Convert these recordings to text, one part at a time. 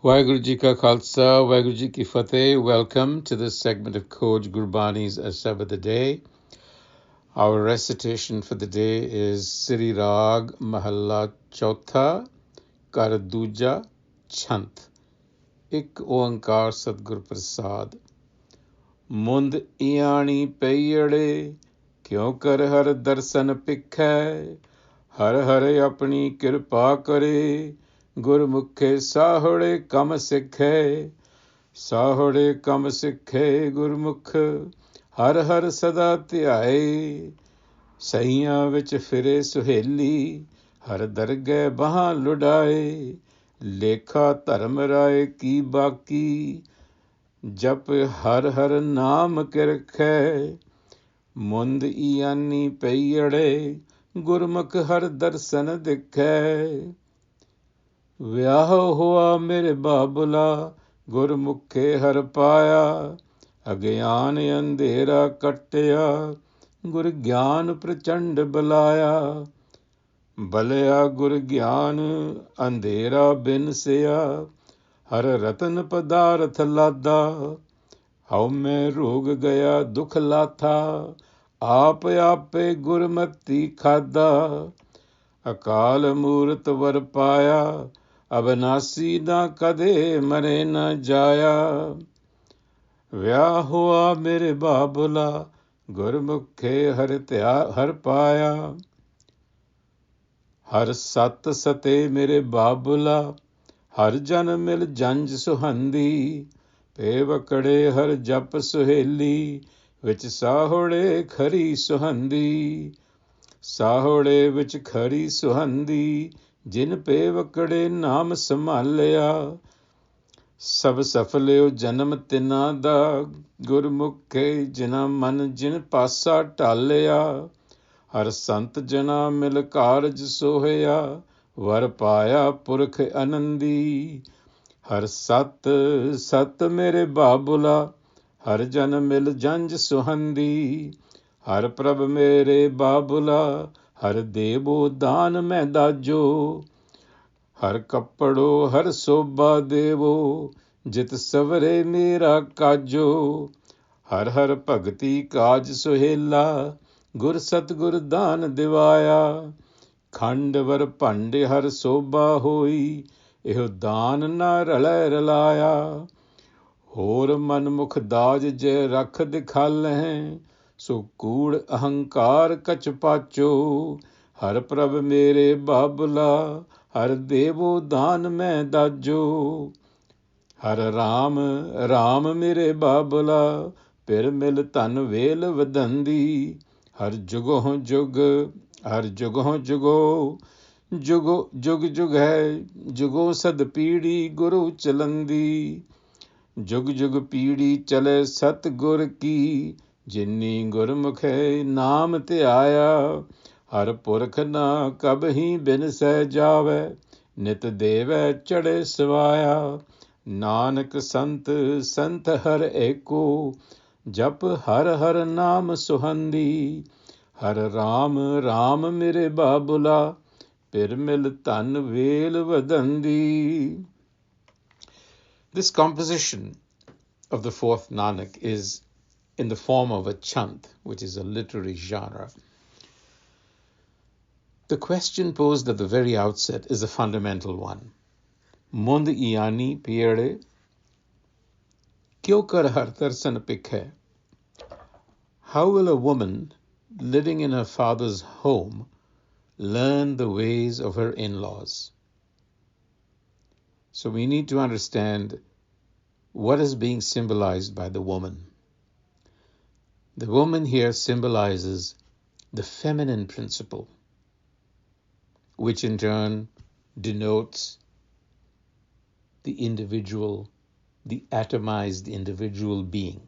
Waheguru Ji Ka Khalsa, Waheguru Ji Ki Fateh. Welcome to this segment of Khoj Gurbani's a-sabad-a-day. Our recitation for the day is Sri Rag Mahalla Chautha Kar Duja Chant. Ik Oankar Sadgur Prasad. Mundh Iani Paiyere Kyun kar har darsan pikhai. Har har apni kirpa kare. Gurmukhe sahode kam sikhe. ਸਾਹੜੇ ਕਮ ਸਿੱਖੇ ਗੁਰਮੁਖ ਹਰ ਹਰ ਸਦਾ ਧਿਆਏ ਸਈਆਂ ਵਿੱਚ ਫਿਰੇ ਸੁਹੇਲੀ ਹਰ ਦਰਗਹਿ ਬਾਹਾਂ ਲੁਡਾਏ ਲੇਖਾ ਧਰਮ ਰਾਏ ਕੀ ਬਾਕੀ ਜਪ ਹਰ ਹਰ ਨਾਮ ਕਿਰਖੈ ਮੁੰਦ ਈਆਨੀ ਪਈੜੇ ਗੁਰਮੁਖ ਹਰ ਦਰਸ਼ਨ ਦਿਖੈ ਵਿਆਹ ਹੋਆ ਮੇਰੇ ਬਾਬੁਲਾ ਗੁਰਮੁਖੇ ਹਰ ਪਾਇਆ ਅਗਿਆਨ ਅੰਧੇਰਾ ਕੱਟਿਆ ਗੁਰ ਗਿਆਨ ਪ੍ਰਚੰਡ ਬਲਾਇਆ ਬਲਿਆ ਗੁਰ ਗਿਆਨ ਅੰਧੇਰਾ ਬਿਨਸਿਆ ਹਰ ਰਤਨ ਪਦਾਰਥ ਲਾਦਾ ਹਉ ਮੈਂ ਰੋਗ ਗਿਆ ਦੁਖ ਲਾਥਾ ਆਪ ਆਪੇ ਗੁਰਮਤੀ ਖਾਦਾ ਅਕਾਲ ਮੂਰਤ ਵਰ ਪਾਇਆ ਅਬਨਾਸੀ ਨਾ ਕਦੇ ਮਰੇ ਨਾ ਜਾਇਆ ਵਿਆਹ ਹੋਆ ਮੇਰੇ ਬਾਬੁਲਾ ਗੁਰਮੁਖੇ ਹਰ ਪਾਇਆ ਹਰ ਸਤ ਸਤੇ ਮੇਰੇ ਬਾਬੁਲਾ ਹਰ ਜਨ ਮਿਲ ਜੰਜ ਸੁਹੰਦੀ ਪੇਵਕੜੇ ਹਰ ਜਪ ਸੁਹੇਲੀ ਵਿੱਚ ਸਾਹੋੜੇ ਖਰੀ ਸੁਹੰਦੀ ਸਾਹੋੜੇ ਵਿੱਚ ਖਰੀ ਸੁਹੰਦੀ ਜਿਨ ਪੇਵਕੜੇ ਨਾਮ ਸੰਭਾਲਿਆ ਸਭ ਸਫਲਿਓ ਜਨਮ ਤਿਨਾਂ ਦਾ ਗੁਰਮੁਖੇ ਜਿਨਾ ਮਨ ਜਿਨ ਪਾਸਾ ਢਾਲਿਆ ਹਰ ਸੰਤ ਜਨਾ ਮਿਲ ਕਾਰਜ ਸੋਹਿਆ ਵਰ ਪਾਇਆ ਪੁਰਖ ਆਨੰਦੀ ਹਰ ਸਤ ਸਤ ਮੇਰੇ ਬਾਬੁਲਾ ਹਰ ਜਨ ਮਿਲ ਜੰਜ ਸੁਹੰਦੀ ਹਰ ਪ੍ਰਭ ਮੇਰੇ ਬਾਬੁਲਾ ਹਰ ਦੇਵੋ ਦਾਨ ਮੈਂ ਦਾਜੋ ਹਰ ਕੱਪੜੋ ਹਰ ਸੋਭਾ ਦੇਵੋ ਜਿਤ ਸਵਰੇ ਮੇਰਾ ਕਾਜੋ ਹਰ ਹਰ ਭਗਤੀ ਕਾਜ ਸੁਹੇਲਾ ਗੁਰ ਸਤਿਗੁਰ ਦਾਨ ਦਿਵਾਇਆ ਖੰਡ ਵਰ ਭਾਂਡੇ ਹਰ ਸੋਭਾ ਹੋਈ ਇਹੋ ਦਾਨ ਨਾ ਰਲੈ ਰਲਾਇਆ ਹੋਰ ਮਨ ਮੁਖ ਦਾਜ ਜੇ ਰਖ ਦਿਖਾਲਹਿ ਸੋ ਕੂੜ ਅਹੰਕਾਰ ਕਛ ਪਾਚੋ ਹਰ ਪ੍ਰਭ ਮੇਰੇ ਬਾਬੁਲਾ ਹਰ ਦੇਵੋ ਦਾਨ ਮੈਂ ਦਾਜੋ ਹਰ ਰਾਮ ਰਾਮ ਮੇਰੇ ਬਾਬੁਲਾ ਫਿਰ ਮਿਲ ਧਨ ਵੇਲ ਵਧੰਦੀ ਹਰ ਜੁਗੋਂ ਜੁਗ ਹਰ ਜੁਗੋਂ ਜੁਗੋ ਜੁਗੋ ਜੁਗ ਜੁਗ ਹੈ ਜੁਗੋ ਸਦ ਪੀੜੀ ਗੁਰੂ ਚਲੰਦੀ ਜੁਗ ਜੁਗ ਪੀੜੀ ਚਲੇ ਸਤ ਗੁਰ ਕੀ ਜਿਨੀ ਗੁਰਮੁਖੇ ਨਾਮ ਧਿਆਇਆ ਹਰ ਪੁਰਖ ਨਾ ਕਬਹੀ ਬਿਨਸੈ ਜਾਵੈ ਨਿਤ ਦੇਵੈ ਚੜੇ ਸਵਾਇਆ ਨਾਨਕ ਸੰਤ ਸੰਤ ਹਰ ਏਕੋ ਜਪ ਹਰ ਹਰ ਨਾਮ ਸੁਹੰਦੀ ਹਰ ਰਾਮ ਰਾਮ ਮੇਰੇ ਬਾਬੁਲਾ ਫਿਰ ਮਿਲ ਧਨ ਵੇਲ ਵਧੰਦੀ This composition of the fourth Nanak is in the form of a chant, which is a literary genre. The question posed at the very outset is a fundamental one. Mundh Iani Paiyere Kyo kar har darsan pikhai. How will a woman living in her father's home learn the ways of her in-laws? So we need to understand what is being symbolized by the woman. The woman here symbolizes the feminine principle, which in turn denotes the individual, the atomized individual being.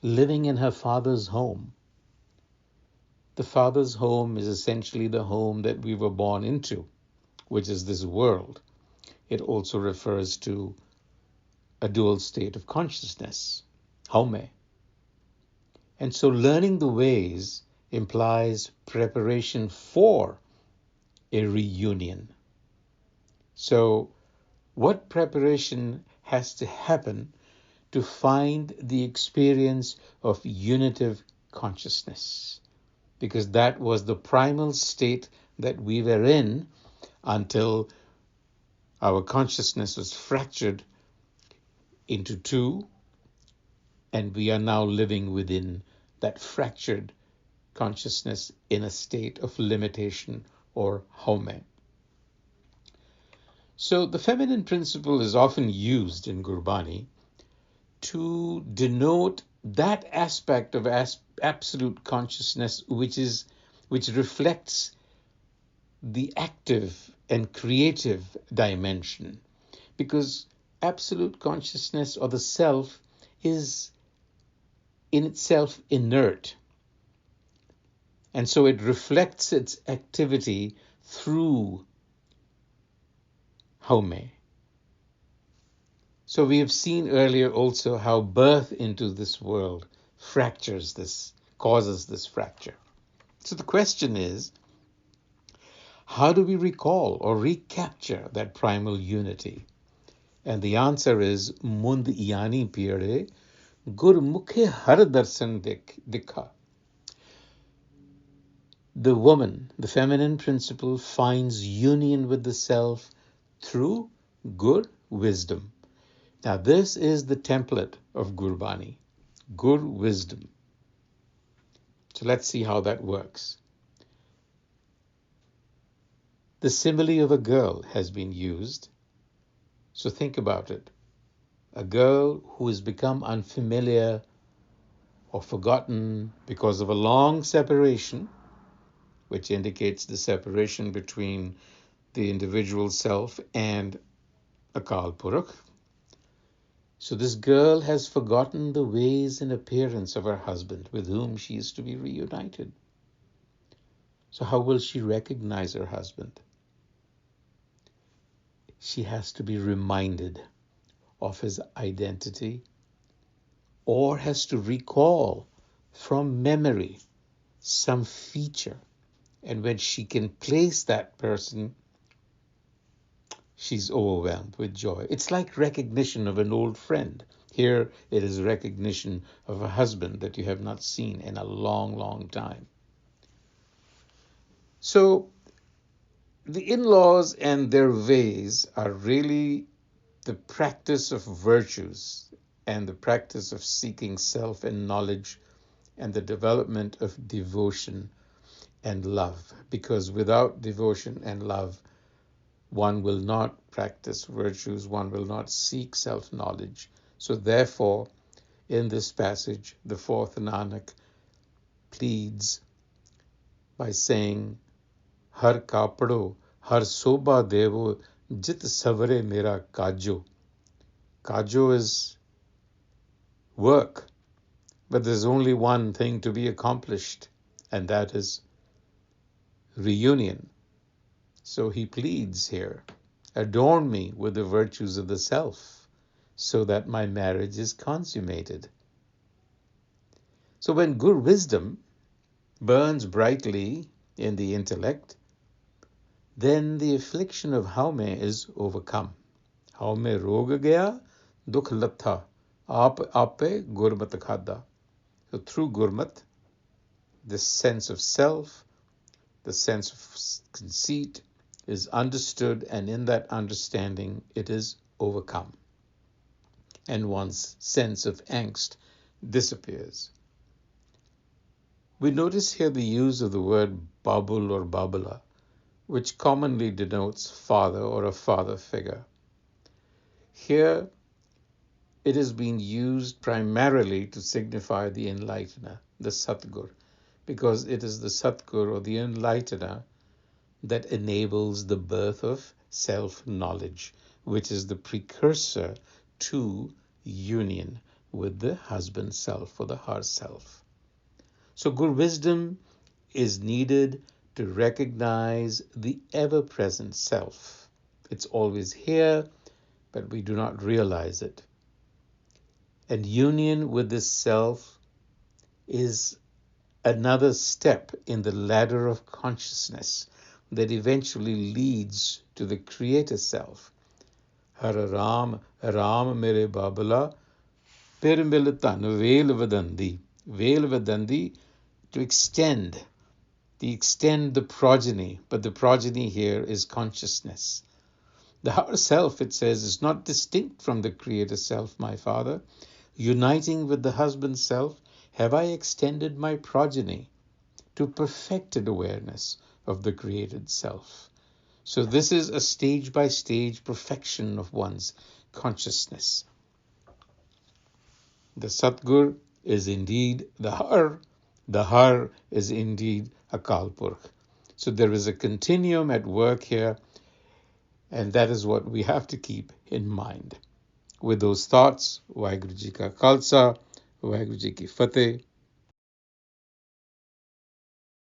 Living in her father's home. The father's home is essentially the home that we were born into, which is this world. It also refers to a dual state of consciousness, haume. And so learning the ways implies preparation for a reunion. So What preparation has to happen to find the experience of unitive consciousness? Because that was the primal state that we were in until our consciousness was fractured into two, and we are now living within that fractured consciousness in a state of limitation or haume. So the feminine principle is often used in Gurbani to denote that aspect of absolute consciousness which reflects the active and creative dimension, because absolute consciousness or the self is in itself inert, and so it reflects its activity through haume. So we have seen earlier also how birth into this world fractures this, causes this fracture. So the question is, how do we recall or recapture that primal unity? And the answer is Mundh Iani Paiyere, Gur Mukhe Har Darsan Dikha. The woman, the feminine principle, finds union with the self through Gur, wisdom. Now this is the template of Gurbani, Gur, wisdom. So let's see how that works. The simile of a girl has been used. So think about it. A girl who has become unfamiliar or forgotten because of a long separation, which indicates the separation between the individual self and Akal Purakh. So this girl has forgotten the ways and appearance of her husband with whom she is to be reunited. So how will she recognize her husband? She has to be reminded of his identity, or has to recall from memory some feature. And when she can place that person, she's overwhelmed with joy. It's like recognition of an old friend. Here it is recognition of a husband that you have not seen in a long, long time. So the in-laws and their ways are really the practice of virtues and the practice of seeking self and knowledge and the development of devotion and love. Because without devotion and love, one will not practice virtues, one will not seek self-knowledge. So therefore, in this passage, the fourth Nanak pleads by saying, Har kapdo, har soba devo, jit savare mera kajo. Kajo is work, but there's only one thing to be accomplished, and that is reunion. So he pleads here, adorn me with the virtues of the self, so that my marriage is consummated. So when Gur wisdom burns brightly in the intellect, then the affliction of haume is overcome. Haume rog gaya, dukh latha, ape gurmat khada. So through gurmat, the sense of self, the sense of conceit is understood, and in that understanding it is overcome, and one's sense of angst disappears. We notice here the use of the word babul or babala, which commonly denotes father or a father figure. Here it is being used primarily to signify the enlightener, the Satgur, because it is the Satgur or the enlightener that enables the birth of self-knowledge, which is the precursor to union with the husband self or the her self. So Gur wisdom is needed to recognize the ever-present self. It's always here, but we do not realize it. And union with this self is another step in the ladder of consciousness that eventually leads to the creator self. Har Ram, Ram mere Babala, Pir mil dhan vel vadandi. Vel vadandi, to extend. The progeny, but the progeny here is consciousness. The higher self, it says, is not distinct from the creator self, my father. Uniting with the husband self, have I extended my progeny to perfected awareness of the created self. So this is a stage-by-stage perfection of one's consciousness. The Satgur is indeed the Har is indeed Akal Purkh. So there is a continuum at work here, and that is what we have to keep in mind. With those thoughts, Waheguru Ji Ka Khalsa, Waheguru Ji Ki Fateh.